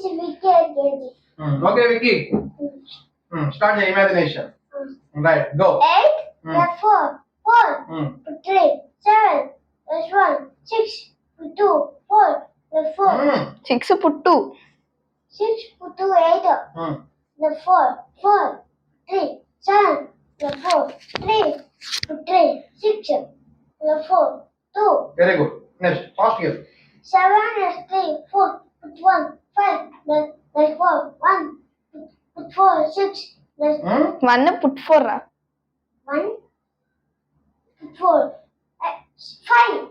is Vicky LKG. Okay, Vicky. Start your imagination. Right, go. 8 plus 4, 4 plus 3, 7 plus 1, 6 plus 2, 4 plus 4. 6 పుట్టు 6 plus 2, 8 plus 4, 4 3, 7 plus 4, 3 plus 3, 6 plus 4, 2. Very good. Next, fast here. 7 plus 3, 4 plus 1, 5 plus 4, 1 plus 4, 6 plus 1 put 4 రా 1 plus 4, 5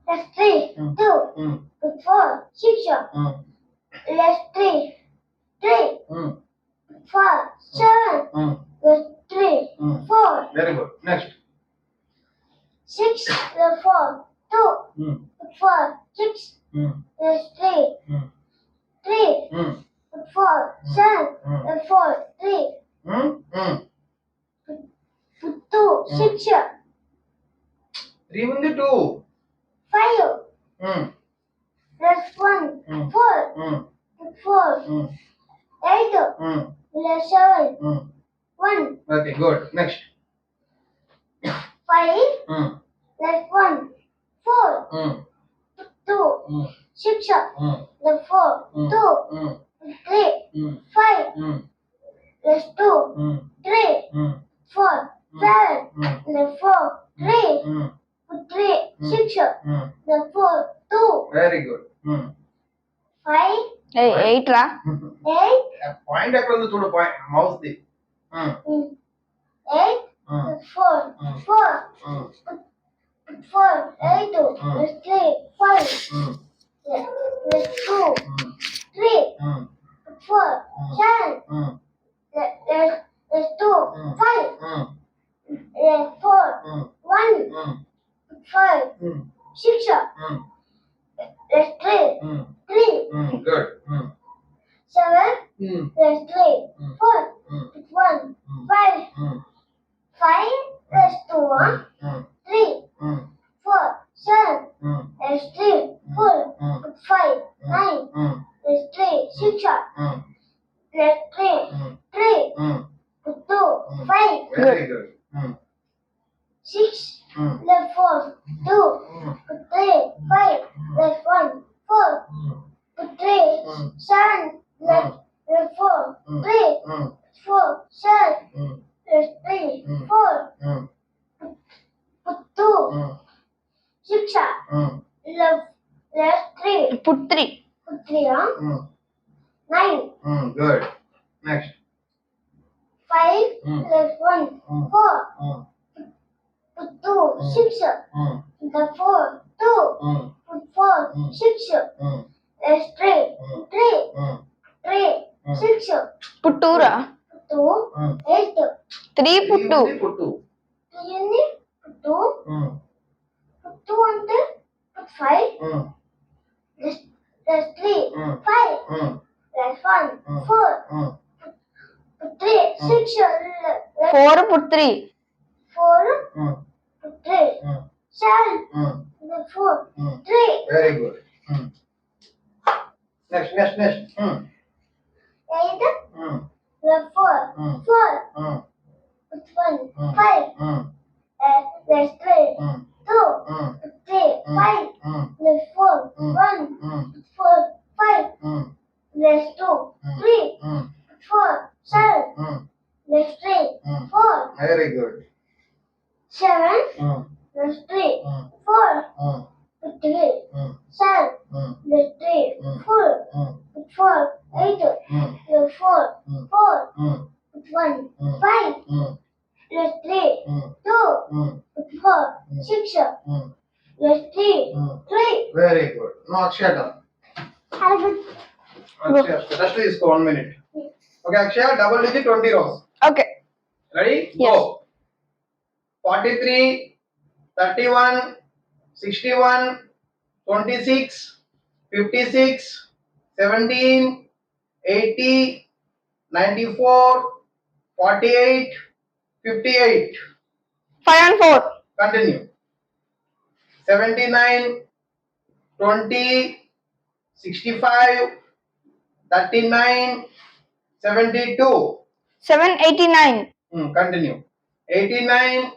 plus 3, 2 plus 4, 6 plus 3, 3 plus 4, 7 plus 3, 4. Very good. Next. 6 plus 4, 2 plus 4, 6 plus 3, 3 plus 4, 7 plus 4, 3 plus 2, 6 3 ఉంది 2. 5 plus 1, 4 plus 4, 8 plus 7, 1. Okay, good. Next. 5 plus 1, 4 2 6 plus 4, 2 3 5 plus 2, 3 4 7 plus 4, 3 3 6 plus 4, 2. Very good. 5 8 రా 8 point ఎక్కడ ఉందో చూడు, point mouse the. 8 plus 4, 4 4 8 plus 3, 5 plus 2, 3 4 7 plus 2, 5 plus 4, 1 5 6 plus 3, 3 Good. 7 plus 3, 4 plus 1, 5 5 plus 2, 3 4 7 plus 3, 4 plus 5 9 plus 3, 6 plus 3 3 plus 2, 5 Very good. 6 plus 4, 2 plus 3, 5 plus 1, 4 plus 3, 7 plus 4, 3 4 7 plus 3, 4 plus 2, 6 plus 3 put 3 plus 3, 9 Good. Next. 5 plus 1, 4 plus 2, 6 plus 4, 2 plus 4, 6 plus 3 3 6 put 2 రా 2 8 3 put 2 పుట్టు. 3 ఉంది 2 2 అంటే 5 plus 3 5 plus 1 4 3 6 4 put 3 4 plus 3 7 plus 4 3 Very good. Next. 8 plus 4 4 plus 1 5 plus 3 2 3 5 plus 4 1 4 5 plus 2 3 4 7 plus 3 4 Very good. 7 plus 3 4 plus 3 7 plus 3 4 plus 4 8 plus 4 4 plus 1 5 plus 3 2 plus 4 6 plus 3 3. Very good. Now Akshaya. Akshaya, just తీసుకో 1 minute. Okay, Akshaya, double digit 20 rows. Okay Ready? Yes. Go. 43, 31, 61, 26, 56, 17, 80, 94, 48, 58. 5 and 4 Continue. 79, 20, 65, 39, 72. 789. Continue. 89,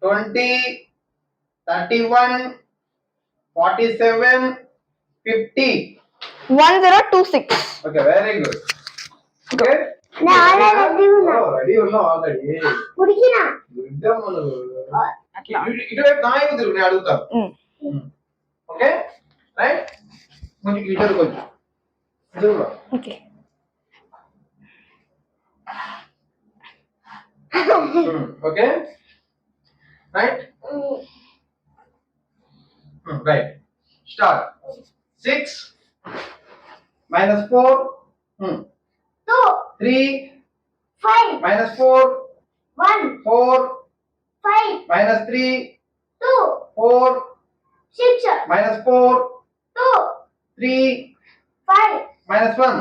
20, 31, 47, 50. 1026. Okay, very good. Okay. నేను already ready ఉన్నా. Ready ఉన్నావు already. ఉడికినా. అట్లా. ఇటువైపు నా వైపు తిరుగు, నేను అడుగుతాను. Okay right. కొంచెం ఇటు కొంచెం ఎదురుగా. Okay. Okay. Right. Right. Start. 6 minus 4. 2, 3 5, minus 4. 1, 4 5, minus 3. 2, 4 6, minus 4. 2, 3 5, minus 1.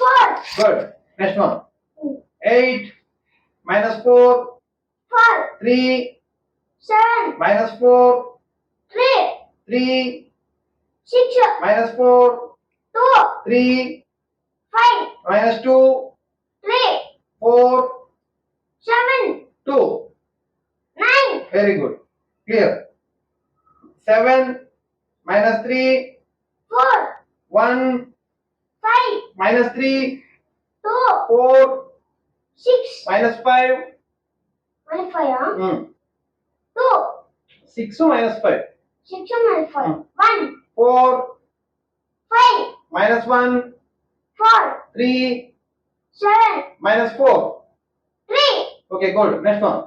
4, Good. Next one. 8 minus 4. 4, 3 7, minus 4. 3, 3 6, minus 4. 2, 3 5, minus 2. 3, 4 7, 2. 9, Very good. Clear. 7 minus 3. 4, 1 5, minus 3. 2, 4 6, minus 5. 5, 2, 6 minus 5. 6 minus 5, 1, 4 5, minus 1. 4, 3 7, minus 4. 3. Okay, good. Next one.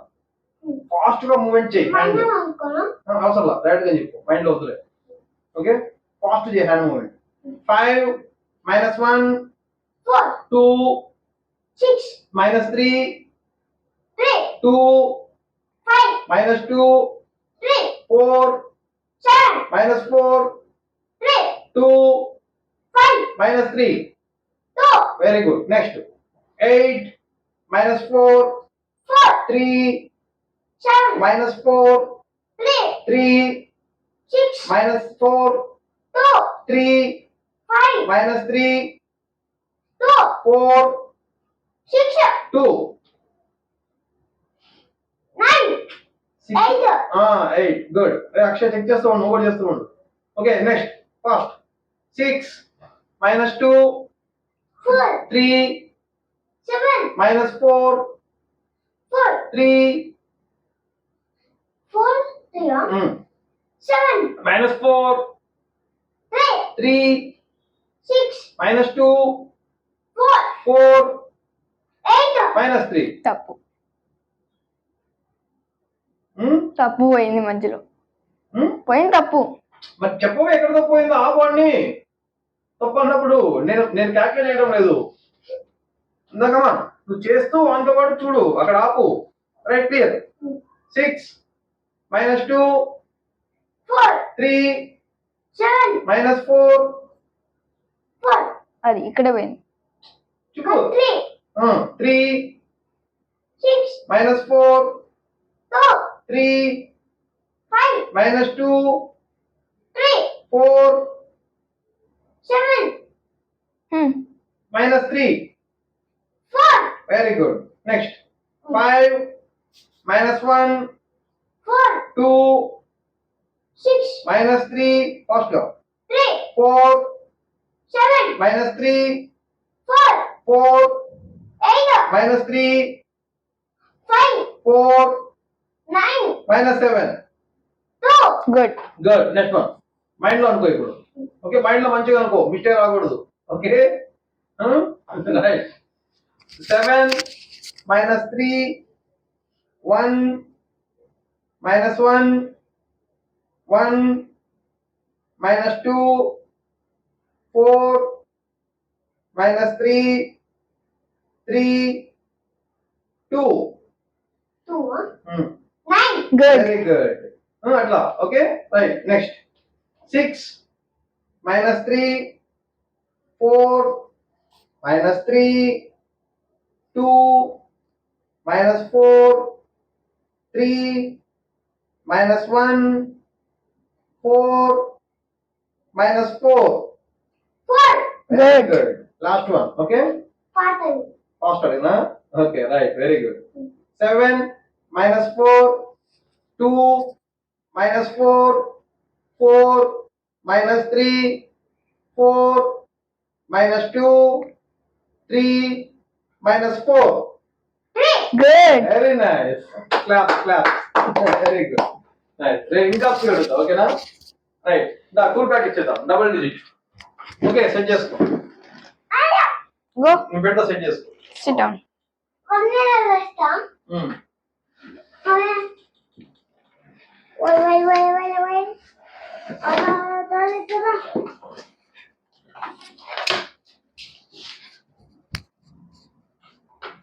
Fast గా movement చేయి. Mind అనుకోను. అవసరం లేదు, right గా చెప్పు, mind లో వద్దులే. Okay, fast చేయి hand movement. 5 minus 1. 4, 2 6, minus 3. 3, 2 5, minus 2. 3, 4 7, minus 4. 3, 2 5, minus 3. 2, Very good. Next. 8 minus 4. 4, 3 7, minus 4. 3, 3 6, minus 4. 2, 3 5, minus 3. 2, 4 6, 2. 9, 8. 8. Good. Akshay check చేస్తూ ఉండు, నువ్వు కూడా చేస్తూ ఉండు. Okay, next fast. 6 minus 2. 4, 3 7, minus 4. 4, 3 4, 3, 7, minus 4. 3, 3 6, minus 2. 4, 4 8. minus 3. తప్పు. తప్పు పోయింది మధ్యలో. పోయింది తప్పు. మరి చెప్పవే ఎక్కడ తప్పోయిందో ఆ బాడీని తప్పు అన్నప్పుడు నేను క్యాల్కులేట్ చేయడం లేదు. ఇందాకమ్మా నువ్వు చేస్తూ వాటితో పాటు చూడు, అక్కడ ఆపు. Right, clear. 6 minus 2. 4, 3 7, minus 4. 4. అది ఇక్కడ పోయింది. చూడు. 3, 3 6, minus 4. 2, 3 5, minus 2. 3, 4 7, minus 3. 4, Very good. Next. 5 minus 1. 4, 2 6, minus 3. First go. 3, 4 7, minus 3. 4, 4 8, minus 3. 5, 4 9, minus 7. 2. Good. Good. Next one. Mind లో అనుకో ఇప్పుడు. ఓకే, మైండ్ లో మంచిగా అనుకో, మిస్టేక్ రాకూడదు. Okay, right. 7 minus 3. 1 minus 1. 1 minus 2. 4 minus 3. 3 2. 2, 9. Good. Very good. అట్లా. Okay, right. Next. 6 minus 3. 4 minus 3. 2 minus 4. 3 minus 1. 4 minus 4. Very Good. good. Last one. Okay. Pattern. Faster, na? Okay, right. Very good. 7 minus 4, 2 minus 4, 4 minus 3, 4 minus 2, 3 minus 4. Good. Very nice. Clap, clap. Very good. Nice. ఇంకా speed ఓకేనా right దా tool pack ఇచ్చేద్దాం double digit okay set చేసుకో Go. నువ్వు పెడతా set చేసుకో Sit down. Corner resta. ఉమ్. Wait.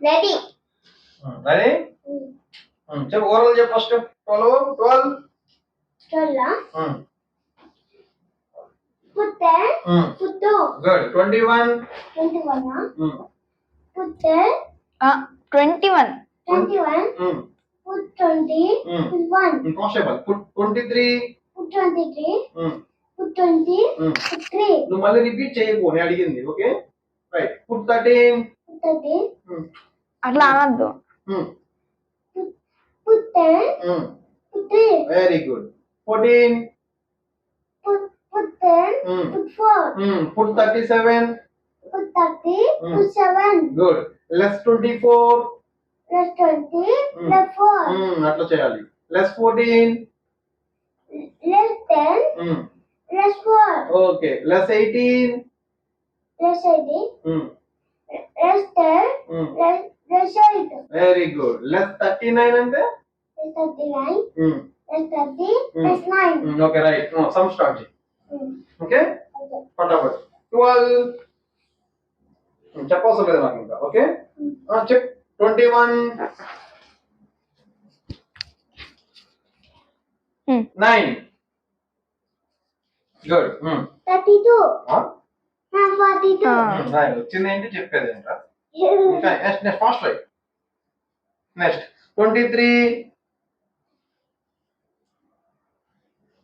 Ready. Ready చెప్పు overall చెప్పు first 12 Cholla. Put there. Put the. Good 21 21. Put there. 21. 21. Put 20. Put 1. Impossible put 23 Put 23. Put 20. Put 3. నువ్వు మళ్ళీ repeat చేయకు నేను అడిగింది ఓకే రైట్ పుట్ 13 Put 13. అట్లా అనద్దు. Put 10. Put 3. Very good 14 Put 10. Put 4. Put 37 Put 30. Put 7. Good less 24 Plus 20. Plus 4. అట్లా చేయాలి less 14 Less 10. Plus 4. Okay less 18 Plus 18. Plus 10. Plus 8. Very good less 39 అంటే Plus 39. Plus 30. Plus 9. Okay write sem start చేయి okay Okay. ఫటాఫట్ 12 చెప్పవసరం లేదు నాకు ఇంకా okay చెప్ 21 9 good 32. 42. వచ్చింది ఏంటి చెప్పేది ఏంట ఇంకా next fast right next 23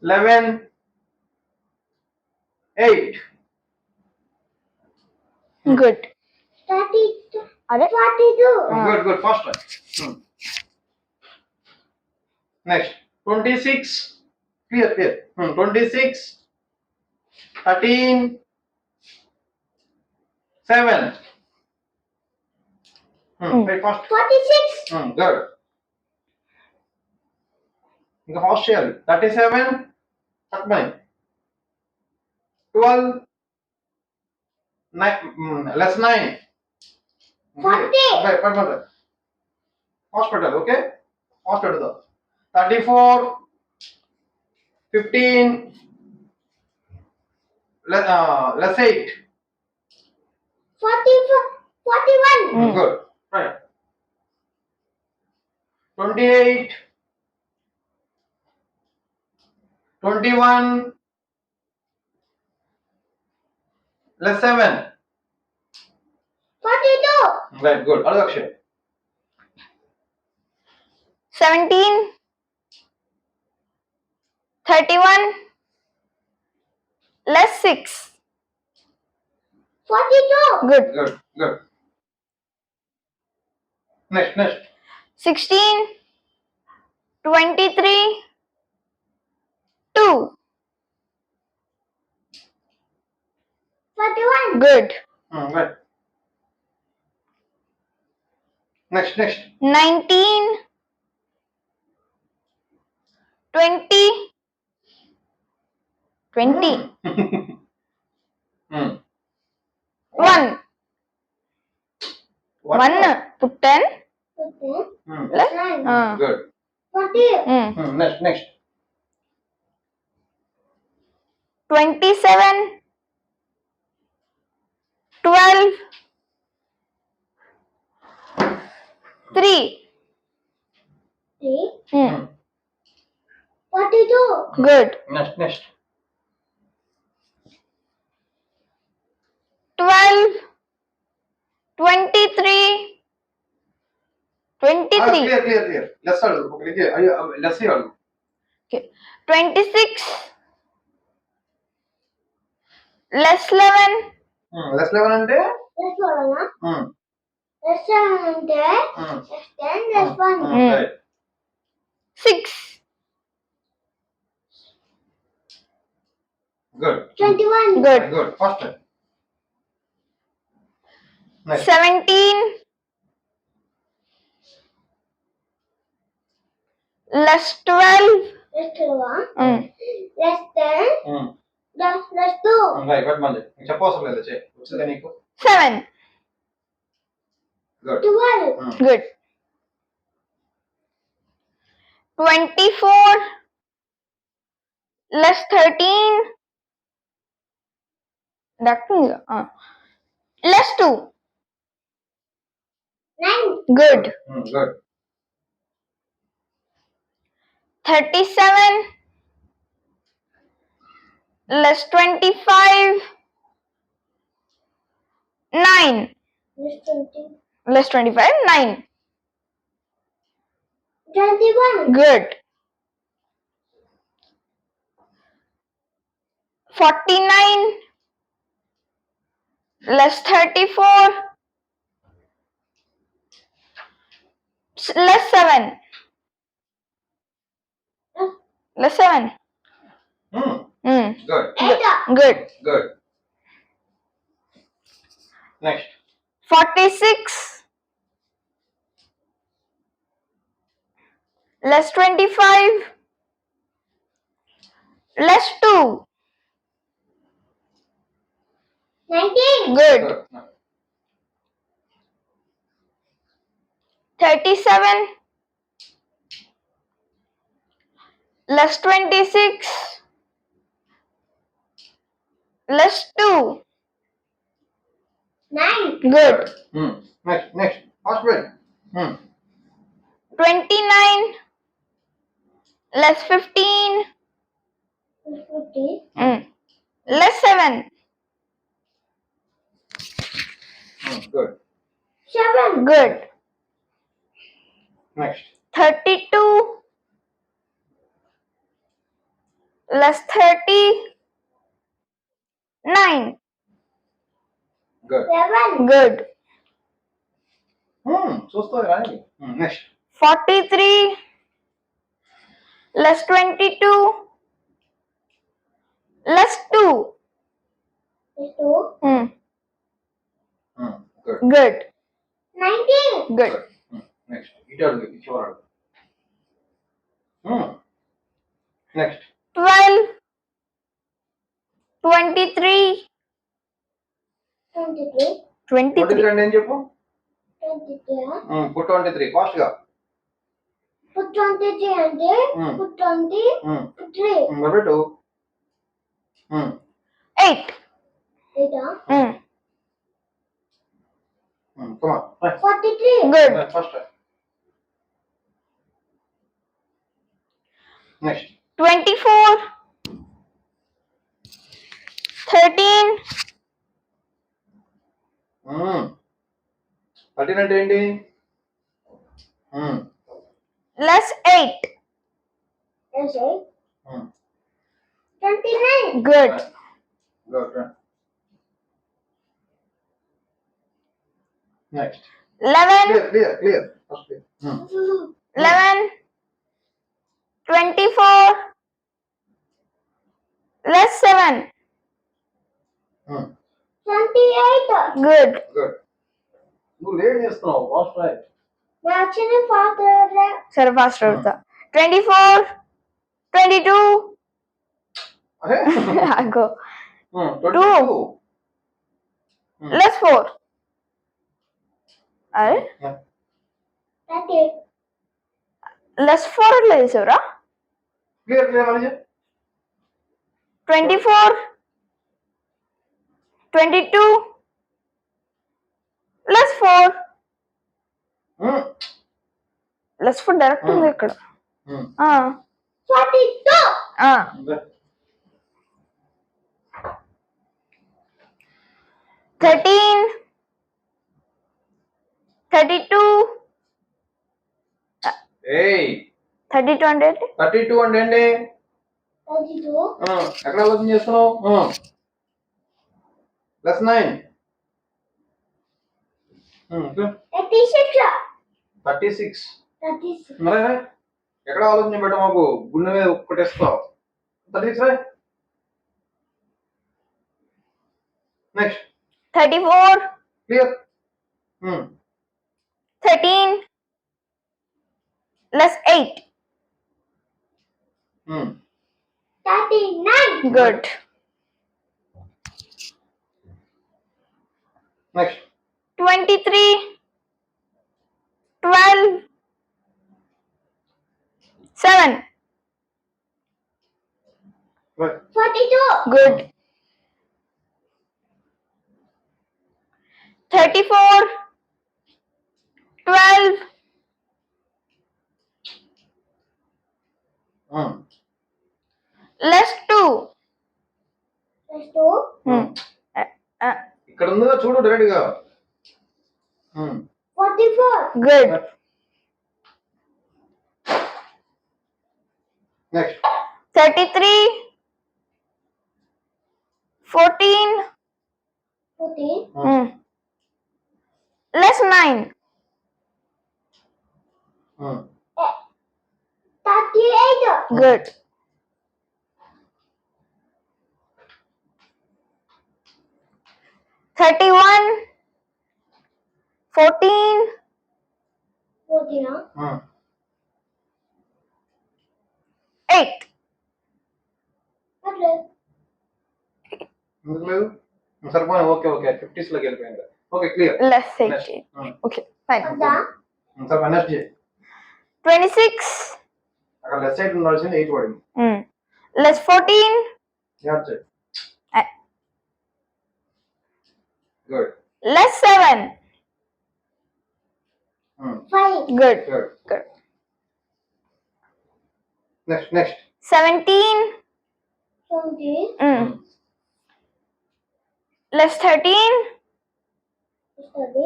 11 8 Good. 32. అదే 42. good fast right next 26 clear 26 13 7 very fast 46. good ఇంకా ఫాస్ట్ చేయాలి 37 తక్కువ 12 లెస్ 9 40. ఫాస్ట్ పెట్టాలి ఓకే ఫాస్ట్ పెడదాం 34 15 less 8 44. 41. good right 28 21 less 7 42. right good Adakshay 17. 31. Less 6. 42. Good. good next 16. 23. 2. 41. Good. right next 19. 20. 20. 1. 1. Put 10. 10. Less. 9. good 40. next 27. 12. 3. 3. 42. Good. next 12. 23. 23. clear less less Okay. 26. Less 11. Less 11 అంటే Less 11. ఉమ్, Less 7 అంటే ఉమ్, less 10, less 1. right. 6. Good. 21. Good. Good. First. Next. 17. Less 12. Less 12. Mm. Less 10. Um, Less 2. Right but మళ్ళీ నీకు చెప్పవసరం లేదు చే వచ్చిందా నీకు 7. Good 12. Good. 24. Less 13. That means, less 2. 9. Good. Good 37. Less 25. 9. Less 20. Less 25. 9. 21. Good. 49. Less 34. Less 7. Less 7. Good 8. Good. Good next 46. Less 25. Less 2. 19. Good. 37. Less 26. Less 2. 9. Good. Next first well 29. Less 15. Less 15. Less 7. Good 7. Good. Next 32. Less 30. 9. Good 7. Good. చూస్తుంది రాయండి next 43. Less 22. Less 2. Less 2. Good Good. 19. Good. Next ఇటు అడుగు ఇచ్చేవారు next 12. 23. 23. 23. అంటే ఏం చెప్పు 23. Put 23 fast గా Put 23 అంటే put 20. Put 3. పెట్టు 8. 8. కమా 43. Good. First next 24. 13. 13 అంటే ఏంటి Less 8. Less 8. 29. Good. Good next 11. Clear first 11. 24. Less 7. 28. Good. Good నువ్వు లేట్ చేస్తున్నావు ఫాస్ట్ రైట్ నా వచ్చిన ఫాదర్ సరే ఫాస్ట్ అవుతా 24. 22. అరే Go. 22 Less 4. అరే 30. less 4 అట్లా చేసావురా క్లియర్ మళ్ళీ 24. 22. Less 4. Less 4 డైరెక్ట్ ఉంది ఇక్కడ 42. 13. 32. ఏయ్ 32 అంటే ఏంటి? 32 అంటే ఏంటి 32. ఎక్కడ ఆలోచన చేస్తున్నావు ప్లస్ 9. 36. 36. 36. మరి ఎక్కడ ఆలోచన పెట్ట మాకు గుండె మీద ఒక్కటేస్తావు. 36. Next 34 clear. 13 less 8. 39. Good. Next 23 12 7. Right. 42. Good. 34 12 less 2. Plus 2. ఇక్కడ ఉందిగా చూడు డైరెక్ట్గా. 44. Good. Next 33 14 14. less 9. 38. Good. 31 14 14. 8. Okay. ఎందుకు లేదు సరిపోయి. ఓకే ఓకే 50s లోకి వెళ్ళిపోయింది. Okay clear. Less next 8. Okay, fine. సరిపోయి నెక్స్ట్ 26 అక్కడ లెఫ్ట్ సైడ్ ఉండాల్సింది 8 పడింది. less 14. యాడ్ చేయి. Good. Less 7. 5. Good. Good. Good. Next 17 17. less 13. 30.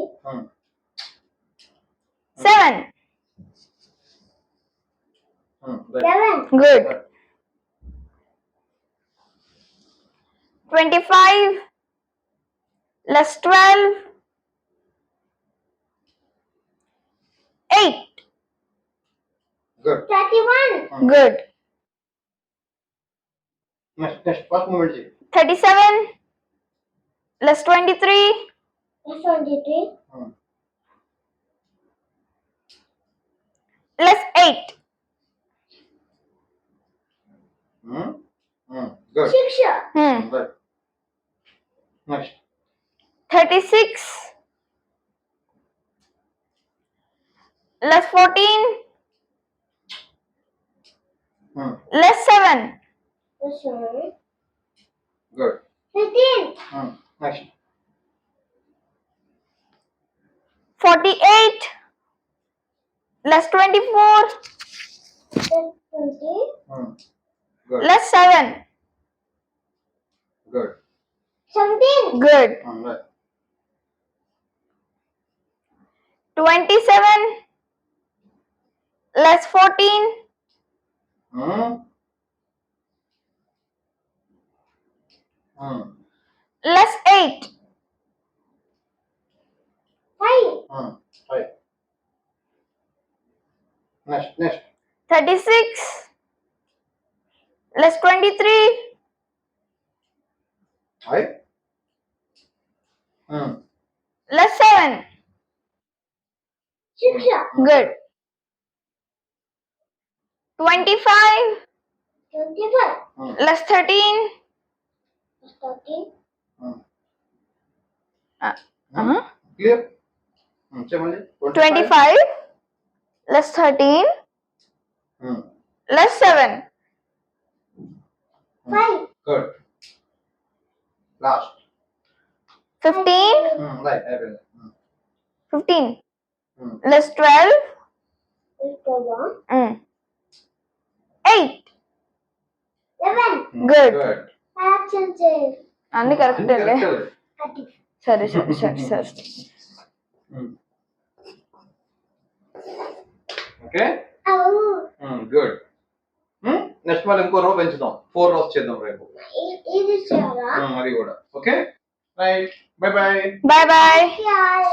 7. 11. Good. 25 less 12. 8. Good. 31. Good. Next first moment చేయి. 37 less 23. 23. less 8. Good. 6. Right. Next 36 less 14. less 7. Good. 15. Next 48 less 24. 20. Good. less 7. Good. 17. Good. Right. 27 less 14. less 8. 5. Right. Next 36 less 23. Right. less 7. 6. Good. 25 25. less 13. 13. Clear. చెప్పండి. 25 less 13. less 7. 5. Good. Last 15. Right అయిపోయింది. 15 less 12. 8. 11. Good. Good. Action save. అన్ని correct అండి. 30. సరే. Okay Oh. Good. Next మళ్ళీ ఇంకో రో పెంచుదాం. 4 rose చేద్దాం రేపు. ఇది చాలా అది కూడా okay. Right bye bye bye bye Yeah.